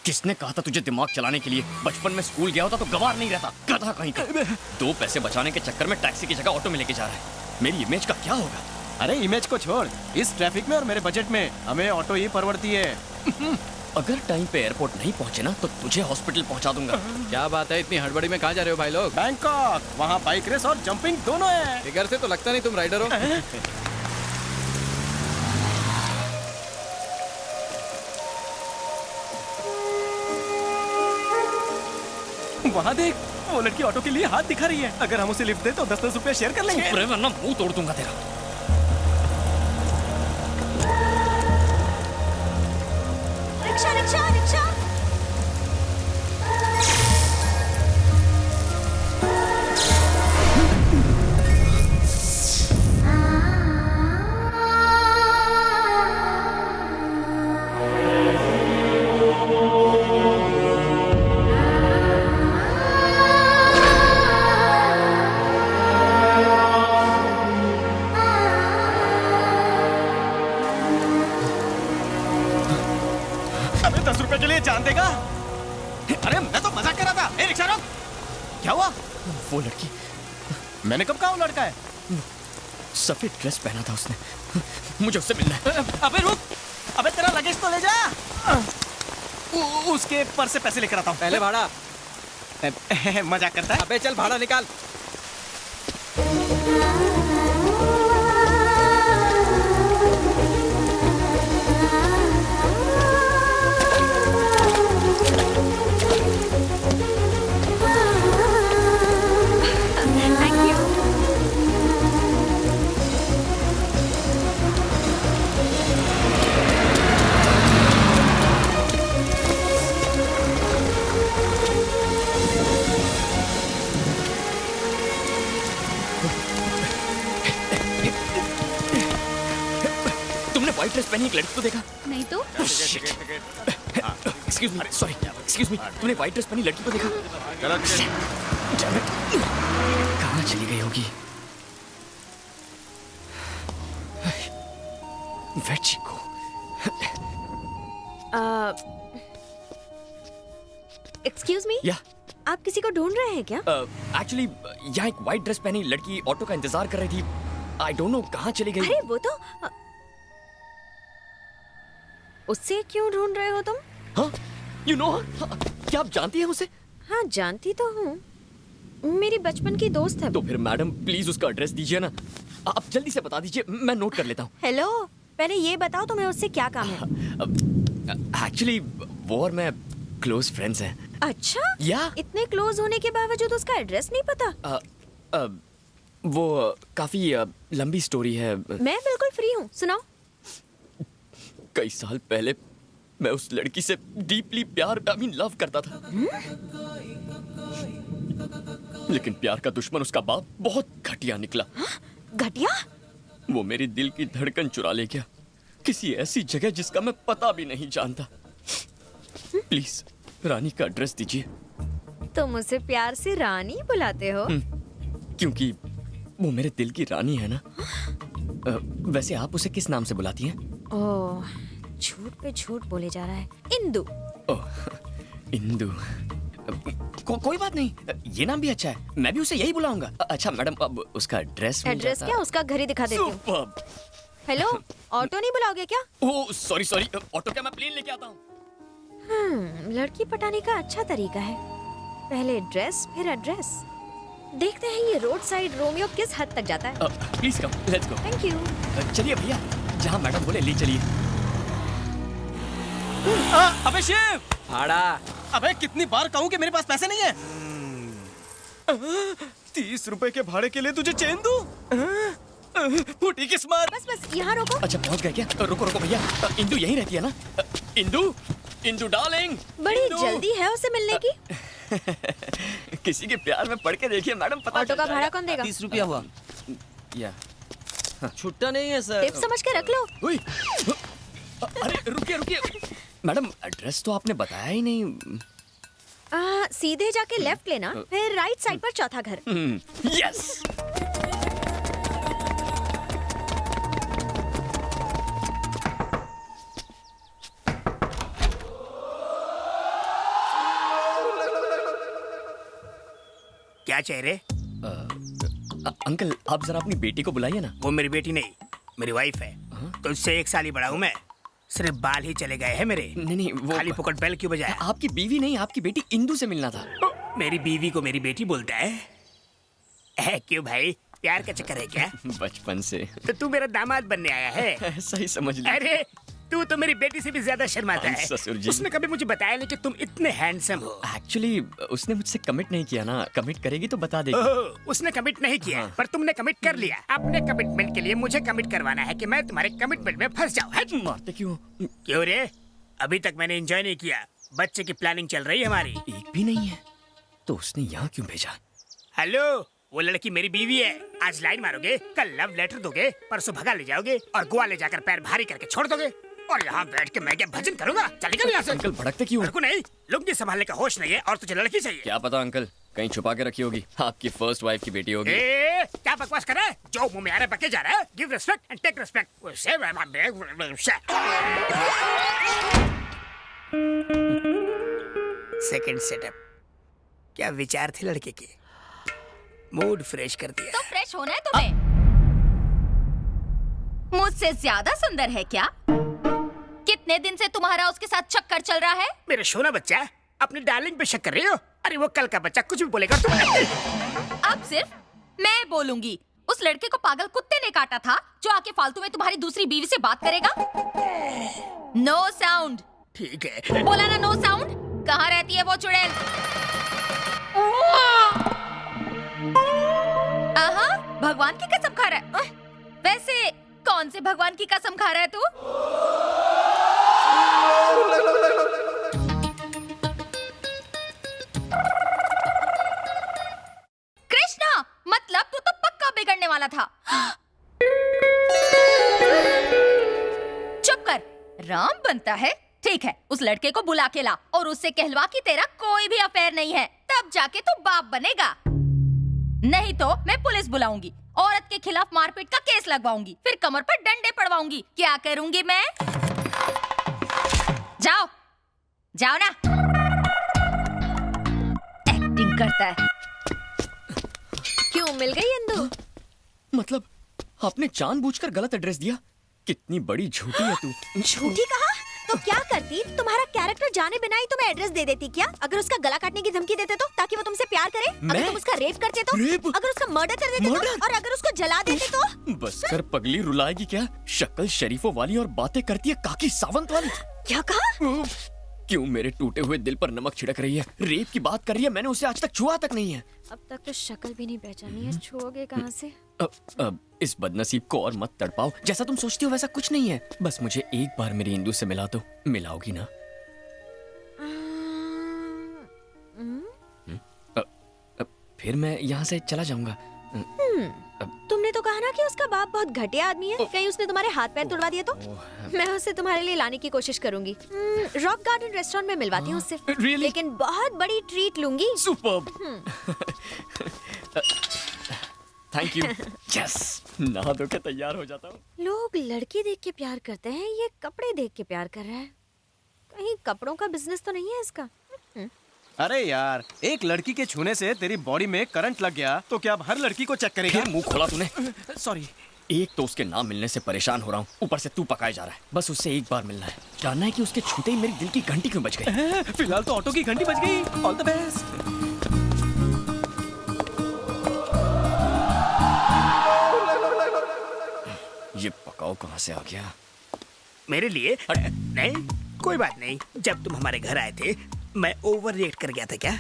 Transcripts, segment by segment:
किसने कहा था तुझे दिमाग चलाने के लिए? बचपन में स्कूल गया होता तो गवार नहीं रहता, गधा कहीं का। 2 पैसे बचाने के चक्कर में टैक्सी की जगह ऑटो में लेके जा रहा है। मेरी इमेज का क्या होगा? अरे इमेज को छोड़, इस ट्रैफिक में और मेरे बजट में हमें ऑटो ही परवड़ती है। अगर टाइम पे एयरपोर्ट नहीं पहुंचे ना तो तुझे हॉस्पिटल पहुंचा दूंगा। क्या बात है, इतनी हड़बड़ी में कहाँ जा रहे हो भाई लोग? बैंकॉक, वहाँ बाइक रेस और जंपिंग दोनों है। फिगर से तो लगता नहीं तुम राइडर हो। वहाँ देख, वो लड़की ऑटो के लिए हाथ दिखा रही है। अगर हम उसे लिफ्ट दे तो 10-10 रुपए शेयर कर लेंगे। चुप रहे वरना मुंह तोड़ दूंगा तेरा। Rickshaw rickshaw rickshaw. अबे 10 रुपए के लिए जान देगा? अरे मैं तो मजाक कर रहा था। ए रिक्शा रोक। क्या हुआ? वो लड़की, मैंने कब कहा वो लड़का है? सफेद ड्रेस पहना था उसने। मुझे उससे मिलना है। अबे रुक, अबे तेरा लगेज तो ले जा। उसके पर्स से पैसे लेकर आता हूँ। पहले भाड़ा। मजाक करता है। अबे चल भाड़ा निकाल। Thank you. तुमने व्हाइट ड्रेस पहनी एक लड़की को देखा? नहीं तो excuse me, sorry, excuse me, तुमने व्हाइट ड्रेस पहनी लड़की को देखा? Damn it. कहाँ चली गई होगी? Where'd she go? Excuse me, या आप किसी को ढूंढ रहे हैं क्या? एक्चुअली यहाँ एक व्हाइट ड्रेस पहनी लड़की ऑटो का इंतजार कर रही थी। आई डोंट नो कहाँ चली गई। अरे वो तो उससे क्यों ढूंढ रहे हो तुम? हाँ, यू नो, क्या आप जानती हैं उसे? हाँ जानती तो हूँ, मेरी बचपन की दोस्त है। तो फिर मैडम प्लीज उसका एड्रेस दीजिए ना। आप जल्दी से बता दीजिए, मैं नोट कर लेता हूँ। हेलो, पहले ये बताओ तुम्हें उससे क्या काम है? एक्चुअली वो और मैं क्लोज फ्रेंड्स हैं। अच्छा, या इतने क्लोज होने के बावजूद उसका एड्रेस नहीं पता? वो काफी लंबी स्टोरी है। मैं बिल्कुल फ्री हूँ, सुनाओ। कई साल पहले मैं उस लड़की से डीपली प्यार, आई मीन लव करता था। लेकिन प्यार का दुश्मन उसका बाप बहुत घटिया निकला। घटिया? वो मेरी दिल की धड़कन चुरा ले गया, किसी ऐसी जगह जिसका मैं पता भी नहीं जानता। प्लीज रानी का एड्रेस दीजिए। तुम उसे प्यार से रानी बुलाते हो? क्योंकि वो मेरे दिल की रानी है ना। वैसे आप उसे किस नाम से बुलाती हैं? ओह, झूठ पे झूठ बोले जा रहा है। इंदु। ओह, इंदु। कोई बात नहीं, ये नाम भी अच्छा है, मैं भी उसे यही बुलाऊंगा। अच्छा मैडम, अब उसका एड्रेस एड्रेस क्या? उसका घर ही दिखा देती हूँ। सुपर्ब। हेलो, ऑटो नहीं बुलाओगे क्या? ओह सॉरी सॉरी, ऑटो क्या, मैं प्लेन लेके आता हूँ। लड़की पटाने का अच्छा तरीका है, पहले ड्रेस फिर एड्रेस। देखते हैं ये रोड साइड रोमियो किस हद तक जाता है। Please come, let's go. Thank you. चलिए भैया, जहाँ मैडम बोले ले चलिए। अबे शिव, भाड़ा। अबे कितनी बार कहूँ कि मेरे पास पैसे नहीं है? 30 रुपए के भाड़े के लिए तुझे चेन दूं? फूटी किस्मत। बस बस यहाँ रोको। अच्छा पहुँच गए क्या? रुको रुको भैया, इंदु यहीं रहती है ना? इंदु, इंदु डार्लिंग। बड़ी जल्दी है उसे मिलने की। किसी के प्यार में पड़ के देखिए मैडम, पता ऑटो का भाड़ा कौन देगा? 30 रुपया हुआ। या छुट्टा नहीं है सर। टिप समझ के रख लो। उई, अरे रुकिए रुकिए मैडम, एड्रेस तो आपने बताया ही नहीं। सीधे जाके लेफ्ट लेना, फिर राइट साइड पर चौथा घर। यस। क्या चेहरे? अंकल आप जरा अपनी बेटी को बुलाइए ना। वो मेरी बेटी नहीं, मेरी वाइफ है। तो उससे 1 साल ही बड़ा हूँ मैं। सिर्फ बाल ही चले गए हैं मेरे। नहीं वो खाली पुकट बैल क्यों बजाया? आपकी बीवी नहीं, आपकी बेटी इंदु से मिलना था। मेरी बीवी को मेरी बेटी बोलता है? क्यों भाई, प्यार का चक्कर है क्या? बचपन से। तो तू मेरा दामाद बनने आया है? ऐसा ही समझ लीजिए। अरे तू तो मेरी बेटी से भी ज्यादा शर्माता है। ससुर जी। उसने कभी मुझे बताया नहीं कि तुम इतने हैंडसम हो। एक्चुअली उसने मुझसे कमिट नहीं किया ना, कमिट करेगी तो बता देगी। ओह, उसने कमिट नहीं किया, हाँ। पर तुमने कमिट कर लिया। अपने कमिटमेंट के लिए मुझे कमिट करवाना है कि मैं तुम्हारे कमिटमेंट में फंस जाऊं। मारते क्यों? क्यों रे? अभी तक मैंने एंजॉय नहीं किया। बच्चे की प्लानिंग चल रही है हमारी। एक भी नहीं है तो उसने यहाँ क्यों भेजा? हेलो, वो लड़की मेरी बीवी है। आज लाइन मारोगे, कल लव लेटर दोगे, परसों भगा ले जाओगे और गोवा ले जाकर पैर भारी करके छोड़ दोगे। और यहाँ बैठ के मैं क्या भजन करूंगा? चल निकल यहाँ से। अंकल भड़कते क्यों? मेरे को नहीं, लुंगी संभालने का होश नहीं है और तुझे लड़की चाहिए। क्या पता अंकल, कहीं छुपा के रखी होगी। आपकी फर्स्ट वाइफ की बेटी होगी। क्या बकवास कर रहा है? जो मुंह में आ रहा है बके जा रहा है। Give respect and take respect. Second setup. क्या विचार थे लड़के के? मूड फ्रेश कर दिया। तो फ्रेश होना है तुम्हें? मुझसे ज्यादा सुंदर है क्या? कितने दिन से तुम्हारा उसके साथ चक्कर चल रहा है? मेरा सोना बच्चा, अपनी डार्लिंग पे शक कर रही हो? अरे वो कल का बच्चा कुछ भी बोलेगा तुम। अब सिर्फ मैं बोलूंगी। उस लड़के को पागल कुत्ते ने काटा था जो आके फालतू में तुम्हारी दूसरी बीवी से बात करेगा। No sound. ठीक है। बोला ना नो साउंड। कहाँ रहती है वो चुड़ैल? आहा, भगवान की कसम खा रहा है। वैसे कौन से भगवान की कसम खा रहा है तू? कृष्णा, मतलब तू तो पक्का बिगड़ने वाला था। चुप कर। राम बनता है? ठीक है, उस लड़के को बुला के ला और उससे कहलवा कि तेरा कोई भी अफेयर नहीं है, तब जाके तू बाप बनेगा। नहीं तो मैं पुलिस बुलाऊंगी, औरत के खिलाफ मारपीट का केस लगवाऊंगी, फिर कमर पर डंडे पड़वाऊंगी। क्या करूंगी मैं? जाओ जाओ ना। एक्टिंग करता है। क्यों मिल गई इंदु? मतलब आपने जानबूझकर गलत एड्रेस दिया? कितनी बड़ी झूठी है तू। झूठी कहा? तो क्या करती? तुम्हारा कैरेक्टर जाने बिना ही तुम्हें एड्रेस दे देती क्या? अगर उसका गला काटने की धमकी देते तो, ताकि वो तुमसे प्यार करे? अगर मैं? तुम उसका रेप करते तो? रेप? अगर उसका मर्डर कर देते मर्डर? तो? और अगर उसको जला देते तो? बस कर पगली, रुलाएगी क्या? शक्ल शरीफों वाली और बातें करती है काकी सावंत वाली। क्या कहा? क्यों मेरे टूटे हुए दिल पर नमक छिड़क रही है? रेप की बात कर रही है, मैंने उसे आज तक छुआ तक नहीं है। अब तक तो शक्ल भी नहीं पहचानी है, छुओगे कहाँ से? अब इस बदनसीब को और मत तड़पाओ। जैसा तुम सोचती हो वैसा कुछ नहीं है। बस मुझे एक बार मेरी इंदु से मिला दो। मिलाओगी ना? फिर मैं यहाँ से चला जाऊंगा। तुमने तो कहा ना कि उसका बाप बहुत घटिया आदमी है। कहीं उसने तुम्हारे हाथ पैर तुड़वा दिए तो? मैं उसे तुम्हारे लिए लाने की कोशिश करूंगी। रॉक गार्डन रेस्टोरेंट में मिलवाती हूँ उससे। Really? लेकिन बहुत बड़ी ट्रीट लूंगी। सुपर्ब। Thank you. यस, नहा धो के तैयार हो जाता हूँ। लोग लड़की देख के प्यार करते हैं, ये कपड़े देख के प्यार कर रहा है। कहीं कपड़ों का बिजनेस तो नहीं है इसका? अरे यार, एक लड़की के छूने से तेरी बॉडी में करंट लग गया तो क्या अब हर लड़की को चेक करेगा? फिर मुंह खोला तूने। सॉरी। एक तो उसके नाम मिलने से परेशान हो रहा हूँ, ऊपर से तू पकाए जा रहा है। बस उससे एक बार मिलना है, जानना है कि उसके छूते ही मेरे दिल की घंटी क्यों बज गई। फिलहाल तो ऑटो की घंटी बज गई। All the best. ये पकाओ कहाँ से आ गया? मेरे लिए? नहीं, कोई बात नहीं। जब तुम हमारे घर आए थे मैं ओवर रिएक्ट कर गया था क्या?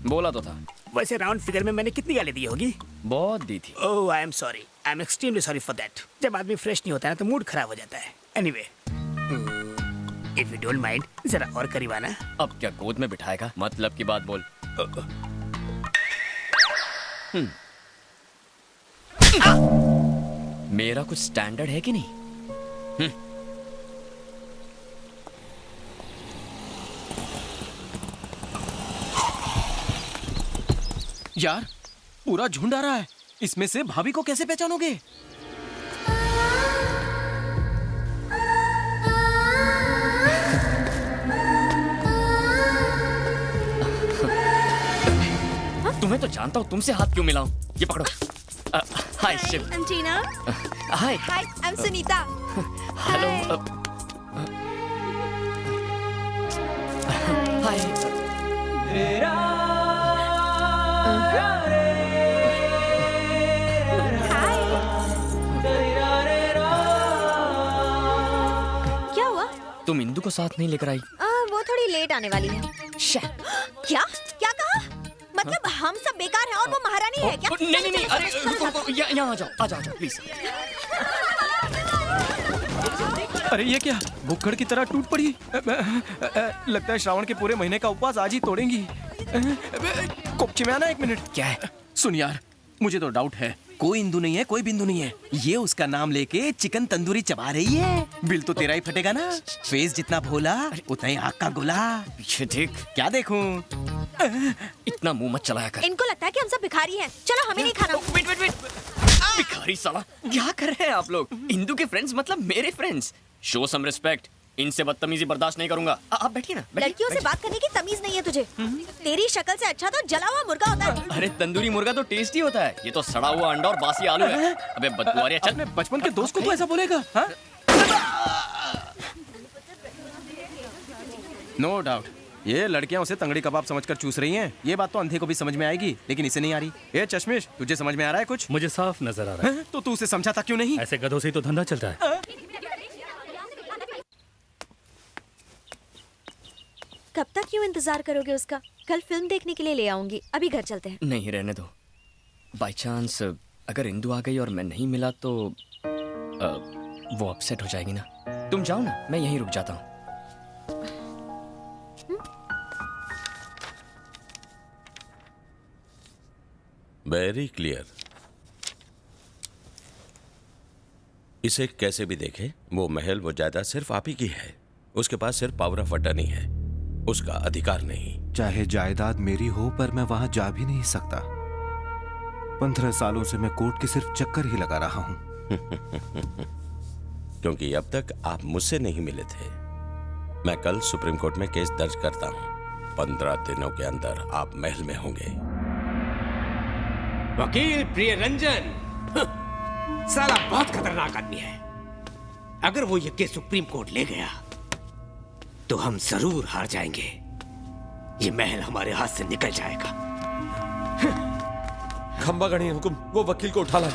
बोला तो था। वैसे राउंड फिगर में मैंने कितनी गाली दी होगी? बहुत दी थी। Oh, I am sorry. I am extremely sorry for that. जब आदमी फ्रेश नहीं होता है तो मूड खराब हो जाता है। Anyway, if you don't mind, जरा और करीब आना। अब क्या गोद में बिठाएगा? मतलब की बात बोल। मेरा कुछ स्टैंडर्ड है कि नहीं? यार, पूरा झुंड आ रहा है। इसमें से भाभी को कैसे पहचानोगे? तुम्हें तो जानता हूँ, तुमसे हाथ क्यों मिलाऊं? ये पकड़ो। Hi Shiv. I'm Tina. Hi. Hi, I'm Sunita. Hello. Hi. क्या हुआ? तुम इंदु को साथ नहीं लेकर आई? वो थोड़ी लेट आने वाली है। क्या क्या कहा? मतलब हम सब बेकार हैं और वो महारानी है क्या? नहीं नहीं, अरे रुको, यहाँ आ जाओ प्लीज। अरे ये क्या, भुक्कड़ की तरह टूट पड़ी। लगता है श्रावण के पूरे महीने का उपवास आज ही तोड़ेंगी। कोपचे में आना, 1 मिनट। क्या है? सुन यार, मुझे तो डाउट है, कोई इंदु नहीं है, कोई बिंदु नहीं है। ये उसका नाम लेके चिकन तंदूरी चबा रही है। बिल तो तेरा ही फटेगा ना। फेस जितना भोला उतना ही आग का गोला। ये देख। क्या देखूं? इतना मुंह मत चलाया कर। इनको लगता है कि हम सब भिखारी हैं। चलो हमें नहीं खाना। वेट। भिखारी साला, क्या कर रहे हैं आप लोग? इंदु के फ्रेंड्स मतलब मेरे फ्रेंड्स। Show some respect. इनसे बदतमीजी बर्दाश्त नहीं करूंगा। आप बैठिए ना। लड़कियों से बात करने की तमीज नहीं है तुझे। तेरी शक्ल से अच्छा तो जला हुआ मुर्गा होता है। अरे तंदूरी मुर्गा तो टेस्टी होता है, ये तो सड़ा हुआ अंडा और बासी आलू है। अबे बदबुआरिया, चल। अपने बचपन के दोस्त को तू ऐसा बोलेगा? नो डाउट ये लड़कियां उसे तंगड़ी कबाब समझकर चूस रही हैं। ये बात तो अंधे को भी समझ में आएगी, लेकिन इसे नहीं आ रही। ए चश्मिश, तुझे समझ में आ रहा है कुछ? मुझे साफ नजर आ रहा है। तो तू उसे समझाता क्यों नहीं? ऐसे गधों से ही तो धंधा चलता है। कब तक क्यों इंतजार करोगे उसका? कल फिल्म देखने के लिए ले आऊंगी। अभी घर चलते हैं। नहीं, रहने दो। बाय चांस अगर इंदु आ गई और मैं नहीं मिला तो वो अपसेट हो जाएगी ना। तुम जाओ ना, मैं यहीं रुक जाता हूँ। Very clear. इसे कैसे भी देखें, वो महल, वो जायदाद सिर्फ आप ही की है। उसके पास सिर्फ पावर ऑफ अटर्नी है, उसका अधिकार नहीं। चाहे जायदाद मेरी हो, पर मैं वहां जा भी नहीं सकता। 15 सालों से मैं कोर्ट के सिर्फ चक्कर ही लगा रहा हूं। क्योंकि अब तक आप मुझसे नहीं मिले थे। मैं कल सुप्रीम कोर्ट में केस दर्ज करता हूं। 15 दिनों के अंदर आप महल में होंगे। वकील प्रियरंजन, साला बहुत खतरनाक आदमी है। अगर वो ये केस सुप्रीम कोर्ट ले गया तो हम जरूर हार जाएंगे। ये महल हमारे हाथ से निकल जाएगा। खंबा गणी हुकुम, वो वकील को उठा लाए।